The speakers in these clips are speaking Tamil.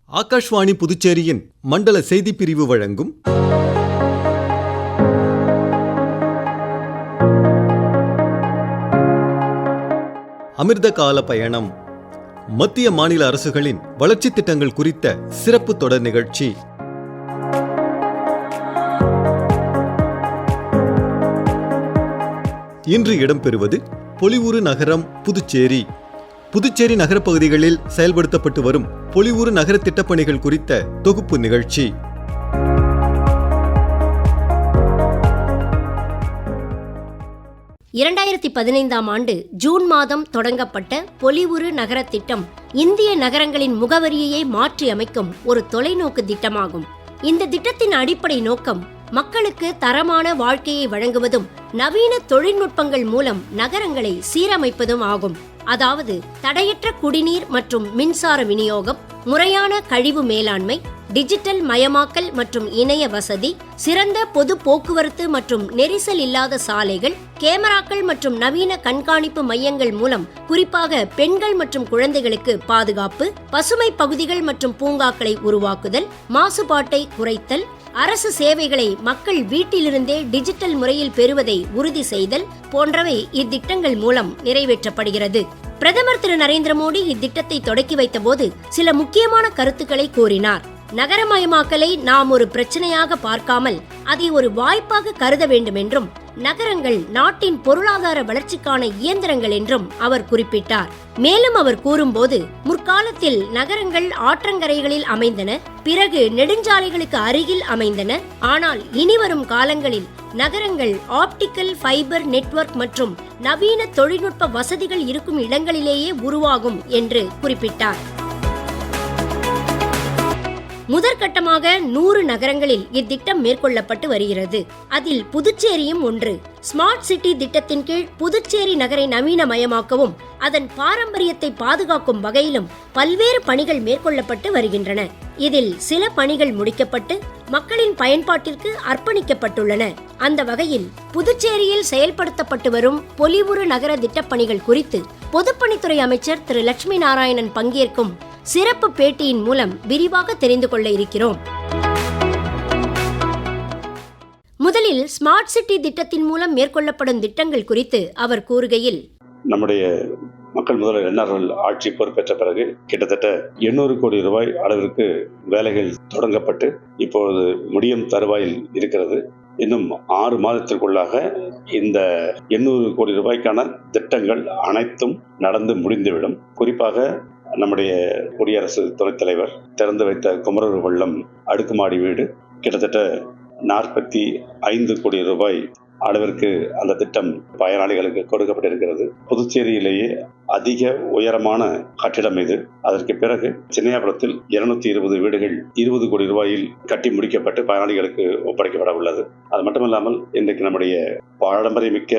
ஆகாஷ்வாணி புதுச்சேரியின் மண்டல செய்திப் பிரிவு வழங்கும் அமிர்த கால பயணம். மத்திய மாநில அரசுகளின் வளர்ச்சித் திட்டங்கள் குறித்த சிறப்பு தொடர் நிகழ்ச்சி. இன்று இடம்பெறுவது பொலிவுறு நகரம் புதுச்சேரி. புதுச்சேரி நகரப்பகுதிகளில் செயல்படுத்தப்பட்டு வரும் பொலிவுறு நகர திட்டப்பணிகள் குறித்த தொகுப்பு நிகழ்ச்சி. ஆண்டு ஜூன் மாதம் தொடங்கப்பட்ட பொலிவுறு நகர திட்டம் இந்திய நகரங்களின் முகவரியையே மாற்றி அமைக்கும் ஒரு தொலைநோக்கு திட்டமாகும். இந்த திட்டத்தின் அடிப்படை நோக்கம் மக்களுக்கு தரமான வாழ்க்கையை வழங்குவதும் நவீன தொழில்நுட்பங்கள் மூலம் நகரங்களை சீரமைப்பதும் ஆகும். அதாவது தடையற்ற குடிநீர் மற்றும் மின்சார விநியோகம், முறையான கழிவு மேலாண்மை, டிஜிட்டல் மயமாக்கல் மற்றும் இணைய வசதி, சிறந்த பொது போக்குவரத்து மற்றும் நெரிசல் இல்லாத சாலைகள், கேமராக்கள் மற்றும் நவீன கண்காணிப்பு மையங்கள் மூலம் குறிப்பாக பெண்கள் மற்றும் குழந்தைகளுக்கு பாதுகாப்பு, பசுமை பகுதிகள் மற்றும் பூங்காக்களை உருவாக்குதல், மாசுபாட்டை குறைத்தல், அரசு சேவைகளை மக்கள் வீட்டிலிருந்தே டிஜிட்டல் முறையில் பெறுவதை உறுதி செய்தல் போன்றவை இத்திட்டங்கள் மூலம் நிறைவேற்றப்படுகிறது. பிரதமர் திரு நரேந்திர மோடி இத்திட்டத்தை தொடக்கி வைத்த போது சில முக்கியமான கருத்துக்களை கூறினார். நகரமயமாக்கலை நாம் ஒரு பிரச்சனையாக பார்க்காமல் அதை ஒரு வாய்ப்பாக கருத வேண்டும் என்றும், நகரங்கள் நாட்டின் பொருளாதார வளர்ச்சிக்கான இயந்திரங்கள் என்றும் அவர் குறிப்பிட்டார். மேலும் அவர் கூறும்போது, முற்காலத்தில் நகரங்கள் ஆற்றங்கரைகளில் அமைந்தன, பிறகு நெடுஞ்சாலைகளுக்கு அருகில் அமைந்தன. ஆனால் இனிவரும் காலங்களில் நகரங்கள் ஆப்டிக்கல் ஃபைபர் நெட்வொர்க் மற்றும் நவீன தொழில்நுட்ப வசதிகள் இருக்கும் இடங்களிலேயே உருவாகும் என்று குறிப்பிட்டார். முதற்கட்டமாக 100 நகரங்களில் இத்திட்டம் மேற்கொள்ளப்பட்டு வருகிறது. அதில் புதுச்சேரியும் ஒன்று. ஸ்மார்ட் சிட்டி திட்டத்தின் கீழ் புதுச்சேரி நகரை நவீனமயமாக்கவும் அதன் பாரம்பரியத்தை பாதுகாக்கும் வகையிலும் பல்வேறு பணிகள் மேற்கொள்ளப்பட்டு வருகின்றன. இதில் சில பணிகள் முடிக்கப்பட்டு மக்களின் பயன்பாட்டிற்கு அர்ப்பணிக்கப்பட்டுள்ளன. அந்த வகையில் புதுச்சேரியில் செயல்படுத்தப்பட்டு வரும் பொலிவுறு நகர திட்டப்பணிகள் குறித்து பொதுப்பணித்துறை அமைச்சர் திரு லட்சுமி நாராயணன் பங்கேற்கும் சிறப்பு பேட்டியின் மூலம் விரிவாக தெரிந்து கொள்ள இருக்கிறோம். முதலில் ஸ்மார்ட் சிட்டி திட்டத்தின் மூலம் மேற்கொள்ளப்படும் திட்டங்கள் குறித்து அவர் கூறுகையில், நம்முடைய மக்கள் முதல்வர் என்ஆர் ஆட்சி பொறுப்பேற்ற பிறகு கிட்டத்தட்ட 800 கோடி ரூபாய் அளவிற்கு வேலைகள் தொடங்கப்பட்டு இப்பொழுது முடியும் தருவாயில் இருக்கிறது. இன்னும் 6 மாதத்திற்குள்ளாக இந்த 800 கோடி ரூபாய்க்கான திட்டங்கள் அனைத்தும் நடந்து முடிந்துவிடும். குறிப்பாக நம்முடைய குடியரசு துணைத் தலைவர் திறந்து வைத்த குமரர் வெள்ளம் அடுக்குமாடி வீடு கிட்டத்தட்ட 45 கோடி ரூபாய் அளவிற்கு அந்த திட்டம் பயனாளிகளுக்கு கொடுக்கப்பட்டிருக்கிறது. புதுச்சேரியிலேயே அதிக உயரமான கட்டிடம் இது. அதற்கு பிறகு சின்னையாபுரத்தில் 220 வீடுகள் 20 கோடி ரூபாயில் கட்டி முடிக்கப்பட்டு பயனாளிகளுக்கு ஒப்படைக்கப்பட உள்ளது. அது மட்டுமல்லாமல் இன்றைக்கு நம்முடைய பாரம்பரியமிக்க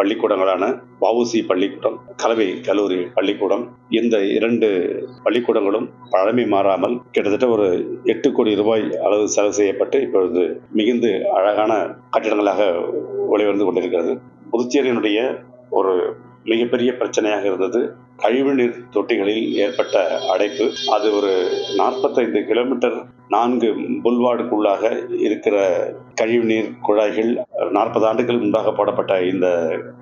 பள்ளிக்கூடங்களான வஉசி பள்ளிக்கூடம், கலவை கல்லூரி பள்ளிக்கூடம், இந்த 2 பள்ளிக்கூடங்களும் பழமை மாறாமல் கிட்டத்தட்ட ஒரு 8 கோடி ரூபாய் அளவு செலவு செய்யப்பட்டு இப்பொழுது மிகுந்து அழகான கட்டிடங்களாக ஒளிவந்து கொண்டிருக்கிறது. புதுச்சேரியினுடைய ஒரு மிகப்பெரிய பிரச்சனையாக இருந்தது கழிவுநீர் தொட்டிகளில் ஏற்பட்ட அடைப்பு. அது ஒரு 45 கிலோமீட்டர் 4 புல்வார்டுக்குள்ளாக இருக்கிற கழிவுநீர் குழாய்கள் 40 ஆண்டுகள் முன்பாக போடப்பட்ட இந்த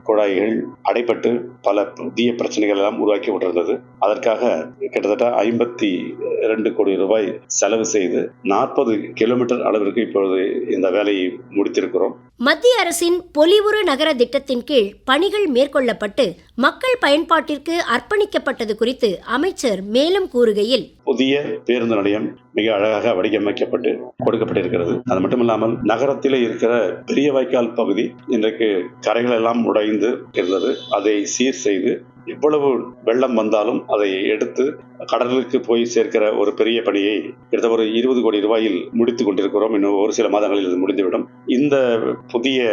குழாய்கள் அடைப்பட்டு பல புதிய பிரச்சனைகள் எல்லாம் உருவாக்கி கொண்டிருந்தது. அதற்காக கிட்டத்தட்ட 52 கோடி ரூபாய் செலவு செய்து 40 கிலோமீட்டர் அளவிற்கு இப்பொழுது இந்த வேலையை முடித்திருக்கிறோம். மத்திய அரசின் பொலிவுறு நகர திட்டத்தின் கீழ் பணிகள் மேற்கொள்ளப்பட்டு மக்கள் பயன்பாட்டிற்கு அர்ப்பணிக்கப்பட்டது குறித்து அமைச்சர் மேலும் கூறுகையில், புதிய பேருந்து நிலையம் மிக அழகாக வடிவமைக்கப்பட்டு கொடுக்கப்பட்டிருக்கிறது. அது மட்டுமில்லாமல் நகரத்திலே இருக்கிற பெரிய வாய்க்கால் பகுதி இன்றைக்கு கரைகள் எல்லாம் உடைந்து இருந்தது. அதை சீர் செய்து எவ்வளவு வெள்ளம் வந்தாலும் அதை எடுத்து கடலுக்கு போய் சேர்க்கிற ஒரு பெரிய பணியை கிட்டத்தட்ட ஒரு 20 கோடி ரூபாயில் முடித்துக் கொண்டிருக்கிறோம். இன்னும் ஒரு சில மாதங்களில் இது முடிந்துவிடும். இந்த புதிய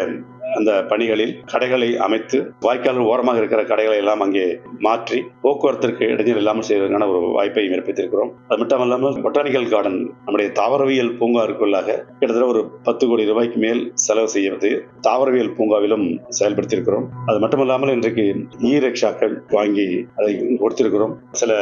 அந்த பணிகளில் கடைகளை அமைத்து வாய்க்கால் ஓரமாக இருக்கிற கடைகளை எல்லாம் அங்கே மாற்றி போக்குவரத்திற்கு இடைஞ்சல் இல்லாமல் செய்வதற்கான ஒரு வாய்ப்பை ஏற்படுத்தியிருக்கிறோம். அது மட்டுமல்லாமல் பொட்டானிக்கல் கார்டன், நம்முடைய தாவரவியல் பூங்காவிற்குள்ளாக கிட்டத்தட்ட ஒரு 10 கோடி ரூபாய்க்கு மேல் செலவு செய்வது தாவரவியல் பூங்காவிலும் செயல்படுத்தியிருக்கிறோம். அது மட்டுமல்லாமல் இன்றைக்கு ரிக்ஷாக்கள் வாங்கி அதை கொடுத்திருக்கிறோம். சில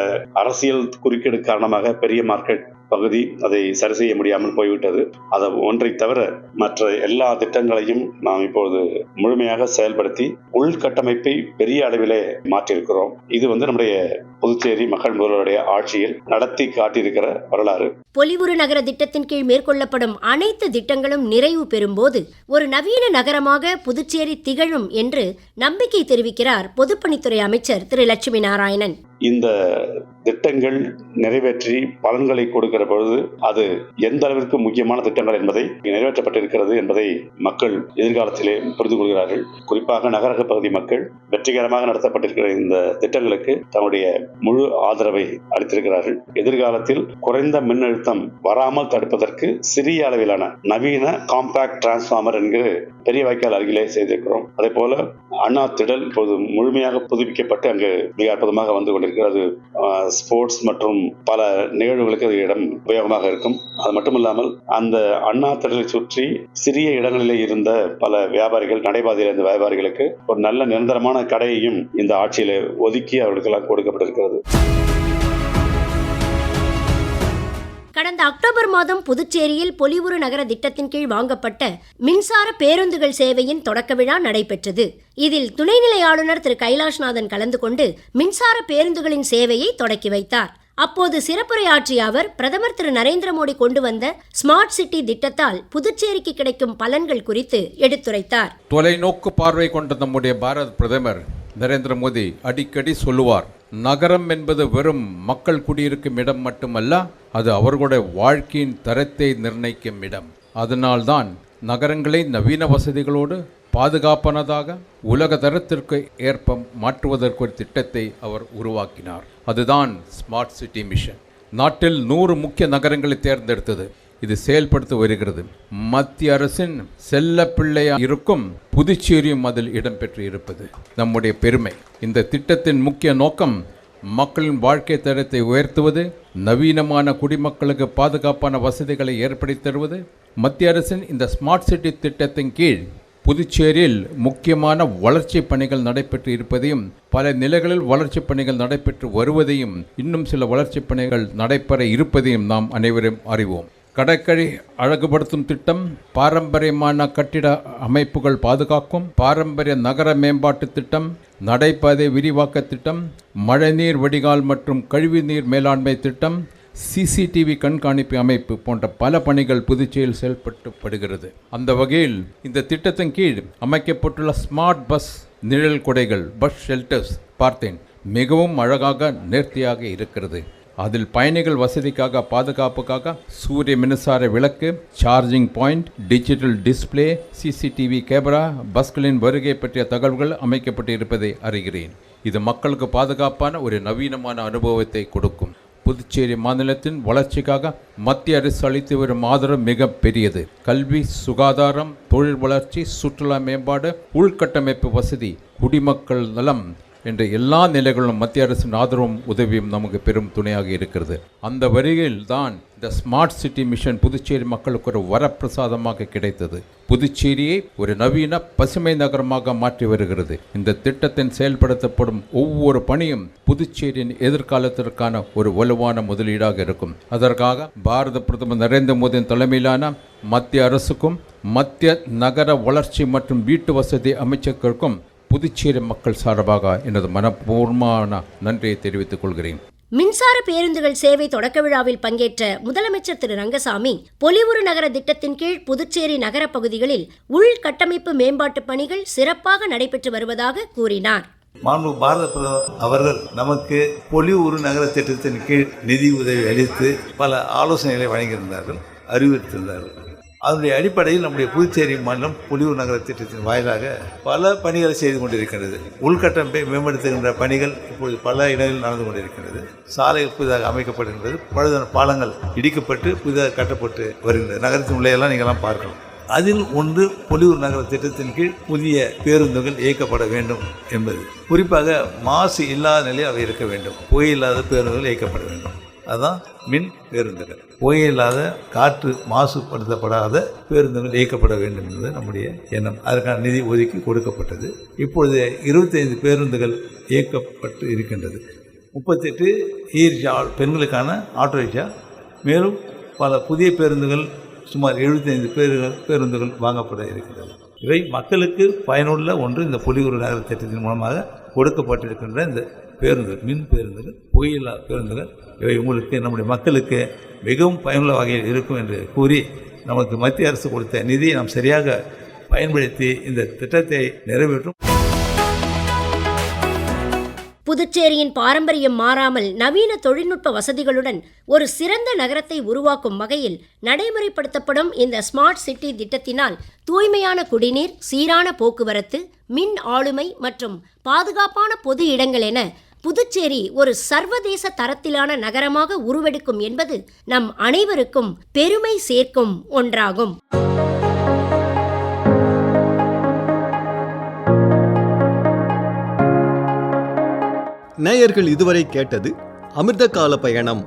அரசியல் குறுக்கீடு காரணமாக பெரிய மார்க்கெட் பகுதி அதை சரி செய்ய முடியாமல் போய்விட்டது. அதை ஒன்றை தவிர மற்ற எல்லா திட்டங்களையும் நாம் இப்போது முழுமையாக செயல்படுத்தி உள்கட்டமைப்பை பெரிய அளவிலே மாற்றியிருக்கிறோம். இது நம்முடைய புதுச்சேரி மக்கள் முதல்வருடைய ஆட்சியில் நடத்தி காட்டியிருக்கிற வரலாறு. பொலிவுறு நகர திட்டத்தின் கீழ் மேற்கொள்ளப்படும் அனைத்து திட்டங்களும் நிறைவு பெறும்போது ஒரு நவீன நகரமாக புதுச்சேரி திகழும் என்று நம்பிக்கை தெரிவிக்கிறார் பொதுப்பணித்துறை அமைச்சர் திரு லட்சுமி நாராயணன். இந்த திட்டங்கள் நிறைவேற்றி பலன்களை கொடுக்கிற பொழுது அது எந்த அளவிற்கு முக்கியமான திட்டங்கள் என்பதை நிறைவேற்றப்பட்டிருக்கிறது என்பதை மக்கள் எதிர்காலத்திலே புரிந்து கொள்கிறார்கள். குறிப்பாக நகரக பகுதி மக்கள் வெற்றிகரமாக நடத்தப்பட்டிருக்கிற இந்த திட்டங்களுக்கு தன்னுடைய முழு ஆதரவை அளித்திருக்கிறார்கள். எதிர்காலத்தில் குறைந்த மின்னழுத்தம் வராமல் தடுப்பதற்கு சிறிய அளவிலான நவீன காம்பாக்ட் டிரான்ஸ்பார்மர் என்கிற பெரிய வாய்க்கால் அருகிலே செய்திருக்கிறோம். அதே போல அண்ணா திடல் இப்போது முழுமையாக புதுப்பிக்கப்பட்டு அங்கு மிக அற்புதமாக வந்து கொண்டிருக்கிறது. ஸ்போர்ட்ஸ் மற்றும் பல நிகழ்வுகளுக்கு அது இடம் உபயோகமாக இருக்கும். அது மட்டுமில்லாமல் அந்த அண்ணா திடலை சுற்றி சிறிய இடங்களிலே இருந்த பல வியாபாரிகள், நடைபாதையில் இருந்த வியாபாரிகளுக்கு ஒரு நல்ல நிரந்தரமான கடையையும் இந்த ஆட்சியில ஒதுக்கி அவர்களுக்கெல்லாம் கொடுக்கப்பட்டிருக்கிறது. கடந்த அக்டோபர் மாதம் புதுச்சேரியில் பொலிவுறு நகர திட்டத்தின் கீழ் வாங்கப்பட்ட மின்சார பேருந்துகள் சேவையின் தொடக்க விழா நடைபெற்றது. இதில் துணைநிலை ஆளுநர் திரு கைலாஷ்நாதன் கலந்து கொண்டு மின்சார பேருந்துகளின் சேவையை தொடக்கி வைத்தார். அப்போது சிறப்புரையாற்றிய அவர் பிரதமர் திரு நரேந்திர மோடி கொண்டு வந்த ஸ்மார்ட் சிட்டி திட்டத்தால் புதுச்சேரிக்கு கிடைக்கும் பலன்கள் குறித்து எடுத்துரைத்தார். தொலைநோக்கு பார்வை கொண்ட நம்முடைய பாரத பிரதமர் நரேந்திர மோடி அடிக்கடி சொல்லுவார், நகரம் என்பது வெறும் மக்கள் குடியிருக்கும் இடம் மட்டுமல்ல, அது அவர்களுடைய வாழ்க்கையின் தரத்தை நிர்ணயிக்கும் இடம். அதனால்தான் நகரங்களை நவீன வசதிகளோடு பாதுகாப்பானதாக உலக தரத்திற்கு ஏற்ப மாற்றுவதற்கு ஒரு திட்டத்தை அவர் உருவாக்கினார். அதுதான் ஸ்மார்ட் சிட்டி மிஷன். நாட்டில் 100 முக்கிய நகரங்களை தேர்ந்தெடுத்தது. இது செயல்படுத்தி வருகிறது. மத்திய அரசின் செல்ல பிள்ளையா இருக்கும் புதுச்சேரியும் அதில் இடம்பெற்று இருப்பது நம்முடைய பெருமை. இந்த திட்டத்தின் முக்கிய நோக்கம் மக்களின் வாழ்க்கை தரத்தை உயர்த்துவது, நவீனமான குடிமக்களுக்கு பாதுகாப்பான வசதிகளை ஏற்படுத்தி தருவது. மத்திய அரசின் இந்த ஸ்மார்ட் சிட்டி திட்டத்தின் கீழ் புதுச்சேரியில் முக்கியமான வளர்ச்சி பணிகள் நடைபெற்று இருப்பதையும், பல நிலைகளில் வளர்ச்சி பணிகள் நடைபெற்று வருவதையும், இன்னும் சில வளர்ச்சி பணிகள் நடைபெற இருப்பதையும் நாம் அனைவரும் அறிவோம். கடற்கரை அழகுபடுத்தும் திட்டம், பாரம்பரியமான கட்டிட அமைப்புகள் பாதுகாக்கும் பாரம்பரிய நகர மேம்பாட்டு திட்டம், நடைபாதை விரிவாக்க திட்டம், மழைநீர் வடிகால் மற்றும் கழிவுநீர் மேலாண்மை திட்டம், சிசிடிவி கண்காணிப்பு அமைப்பு போன்ற பல பணிகள் புதுச்சேரியில் செயல்படுத்தப்படுகிறது. அந்த வகையில் இந்த திட்டத்தின் கீழ் அமைக்கப்பட்டுள்ள ஸ்மார்ட் பஸ் நிழல் குடைகள், பஸ் ஷெல்டர்ஸ் பார்த்தேன். மிகவும் அழகாக நேர்த்தியாக இருக்கிறது. அதில் பயணிகள் வசதிக்காக, பாதுகாப்புக்காக சூரிய மின்சார விளக்கு, charging point, digital display, CCTV camera, பஸ்களின் வருகை பற்றிய தகவல்கள் அமைக்கப்பட்டு இருப்பதை அறிகிறேன். இது மக்களுக்கு பாதுகாப்பான ஒரு நவீனமான அனுபவத்தை கொடுக்கும். புதுச்சேரி மாநிலத்தின் வளர்ச்சிக்காக மத்திய அரசு அளித்து வரும் ஆதரவு மிக பெரியது. கல்வி, சுகாதாரம், தொழில் வளர்ச்சி, சுற்றுலா மேம்பாடு, உள்கட்டமைப்பு வசதி, குடிமக்கள் நலம் என்ற எல்லா நிலைகளிலும் மத்திய அரசின் ஆதரவும் உதவியும் நமக்கு பெரும் துணையாக இருக்கிறது. அந்த வரியில் தான் இந்த ஸ்மார்ட் சிட்டி மிஷன் புதுச்சேரி மக்களுக்கு ஒரு வரப்பிரசாதமாக கிடைத்தது. புதுச்சேரியை ஒரு நவீன பசுமை நகரமாக மாற்றி வருகிறது. இந்த திட்டத்தின் செயல்படுத்தப்படும் ஒவ்வொரு பணியும் புதுச்சேரியின் எதிர்காலத்திற்கான ஒரு வலுவான முதலீடாக இருக்கும். அதற்காக பாரத பிரதமர் நரேந்திர மோடியின் தலைமையிலான மத்திய அரசுக்கும் மத்திய நகர வளர்ச்சி மற்றும் வீட்டு வசதி அமைச்சருக்கும் புதுச்சேரி மக்கள் சார்பாக எனது மனப்பூர்வமான நன்றியை தெரிவித்துக் கொள்கிறேன். மின்சார பேருந்துகள் சேவை தொடக்க விழாவில் பங்கேற்ற முதலமைச்சர் திரு ரங்கசாமி, பொலிவுறு நகர திட்டத்தின் கீழ் புதுச்சேரி நகர பகுதிகளில் உள்கட்டமைப்பு மேம்பாட்டு பணிகள் சிறப்பாக நடைபெற்று வருவதாக கூறினார். மாண்பு பாரத பிரதமர் அவர்கள் நமக்கு பொலிவுறு நகர திட்டத்தின் கீழ் நிதி உதவி அளித்து பல ஆலோசனைகளை வழங்கியிருந்தார்கள், அறிவுறுத்தியிருந்தார்கள். அதனுடைய அடிப்படையில் நம்முடைய புதுச்சேரி மாநிலம் பொலிவுறு நகர திட்டத்தின் வாயிலாக பல பணிகளை செய்து கொண்டிருக்கிறது. உள்கட்டமைப்பை மேம்படுத்துகின்ற பணிகள் இப்பொழுது பல இடங்களில் நடந்து கொண்டிருக்கிறது. சாலைகள் புதிதாக அமைக்கப்படுகின்றது. பழுதான பாலங்கள் இடிக்கப்பட்டு புதிதாக கட்டப்பட்டு வருகின்றது. நகரத்தின் உள்ளேயெல்லாம் நீங்கள்லாம் பார்க்கலாம். அதில் ஒன்று பொலிவுறு நகர திட்டத்தின் கீழ் புதிய பேருந்துகள் இயக்கப்பட வேண்டும் என்பது. குறிப்பாக மாசு இல்லாத நிலையில் அவை இருக்க வேண்டும். புகையில்லாத பேருந்துகள் இயக்கப்பட வேண்டும். அதுதான் மின் பேருந்துகள். புகையில்லாத, காற்று மாசுபடுத்தப்படாத பேருந்துகள் இயக்கப்பட வேண்டும் என்பது நம்முடைய எண்ணம். அதற்கான நிதி ஒதுக்கி கொடுக்கப்பட்டது. இப்பொழுது 25 பேருந்துகள் இயக்கப்பட்டு இருக்கின்றது. 38 இ ரிக்ஷா, பெண்களுக்கான ஆட்டோ ரிக்ஷா, மேலும் பல புதிய பேருந்துகள் சுமார் 75 பேருந்துகள் வாங்கப்பட இருக்கிறது. இவை மக்களுக்கு பயனுள்ள ஒன்று. இந்த பொலிவுறு நகர திட்டத்தின் மூலமாக கொடுக்கப்பட்டிருக்கின்ற இந்த பேருந்துகள், மின் பேருந்துகள், புகையில்லா பேருந்துகள், இவை உங்களுக்கு நம்முடைய மக்களுக்கு மிகவும் பயனுள்ள வகையில் இருக்கும் என்று கூறி, நமக்கு மத்திய அரசு கொடுத்த நிதியை நாம் சரியாக பயன்படுத்தி இந்த திட்டத்தை நிறைவேற்றும். புதுச்சேரியின் பாரம்பரியம் மாறாமல் நவீன தொழில்நுட்ப வசதிகளுடன் ஒரு சிறந்த நகரத்தை உருவாக்கும் வகையில் நடைமுறைப்படுத்தப்படும் இந்த ஸ்மார்ட் சிட்டி திட்டத்தினால் தூய்மையான குடிநீர், சீரான போக்குவரத்து, மின் ஆளுமை மற்றும் பாதுகாப்பான பொது இடங்கள் என புதுச்சேரி ஒரு சர்வதேச தரத்திலான நகரமாக உருவெடுக்கும் என்பது நம் அனைவருக்கும் பெருமை சேர்க்கும் ஒன்றாகும். நேயர்கள் இதுவரை கேட்டது அமிர்த கால பயணம்.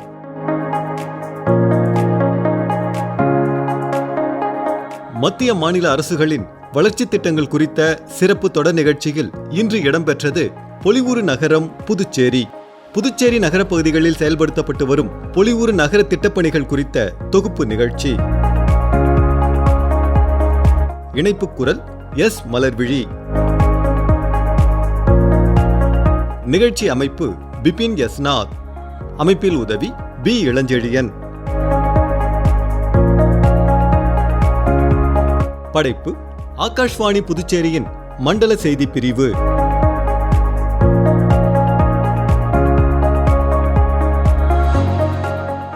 மத்திய மாநில அரசுகளின் வளர்ச்சி திட்டங்கள் குறித்த சிறப்பு தொடர் நிகழ்ச்சியில் இன்று இடம்பெற்றது பொலிவுறு நகரம் புதுச்சேரி. புதுச்சேரி நகரப்பகுதிகளில் செயல்படுத்தப்பட்டு வரும் பொலிவுறு நகர திட்டப்பணிகள் குறித்த தொகுப்பு நிகழ்ச்சி. இணைப்பு குரல் எஸ். மலர்விழி. நிகழ்ச்சி அமைப்பு பிபின் எஸ். நாத். அமைப்பில் உதவி பி. இளஞ்செழியன். படைப்பு ஆகாஷ்வாணி புதுச்சேரியின் மண்டல செய்தி பிரிவு.